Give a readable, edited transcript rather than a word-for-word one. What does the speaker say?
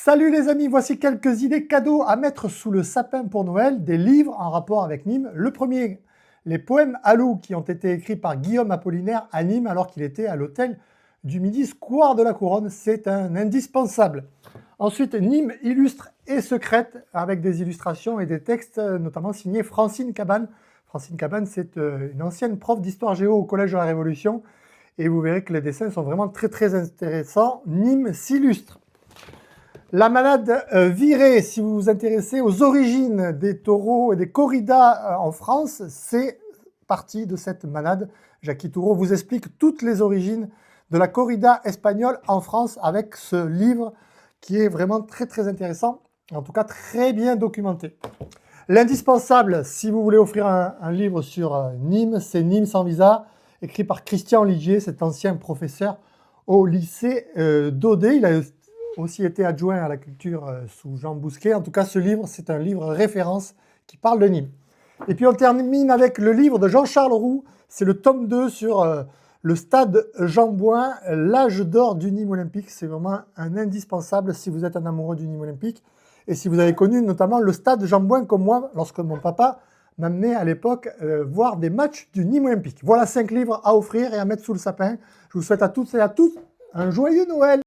Salut les amis, voici quelques idées cadeaux à mettre sous le sapin pour Noël, des livres en rapport avec Nîmes. Le premier, les poèmes Alou qui ont été écrits par Guillaume Apollinaire à Nîmes alors qu'il était à l'hôtel du Midi Square de la Couronne. C'est un indispensable. Ensuite, Nîmes illustre et secrète avec des illustrations et des textes notamment signés Francine Cabane. Francine Cabane, c'est une ancienne prof d'histoire géo au Collège de la Révolution et vous verrez que les dessins sont vraiment très intéressants. Nîmes s'illustre. La manade virée, si vous vous intéressez aux origines des taureaux et des corridas en France, c'est partie de cette manade. Jackie Tourault vous explique toutes les origines de la corrida espagnole en France avec ce livre qui est vraiment très intéressant, en tout cas très bien documenté. L'indispensable, si vous voulez offrir un livre sur Nîmes, c'est Nîmes sans visa, écrit par Christian Ligier, cet ancien professeur au lycée d'Audet. Il a aussi été adjoint à la culture sous Jean Bousquet. En tout cas, ce livre, c'est un livre référence qui parle de Nîmes. Et puis on termine avec le livre de Jean-Charles Roux, c'est le tome 2 sur le stade Jean Bouin, l'âge d'or du Nîmes olympique. C'est vraiment un indispensable si vous êtes un amoureux du Nîmes olympique et si vous avez connu notamment le stade Jean Bouin comme moi, lorsque mon papa m'amenait à l'époque voir des matchs du Nîmes olympique. Voilà 5 livres à offrir et à mettre sous le sapin. Je vous souhaite à toutes et à tous un joyeux Noël!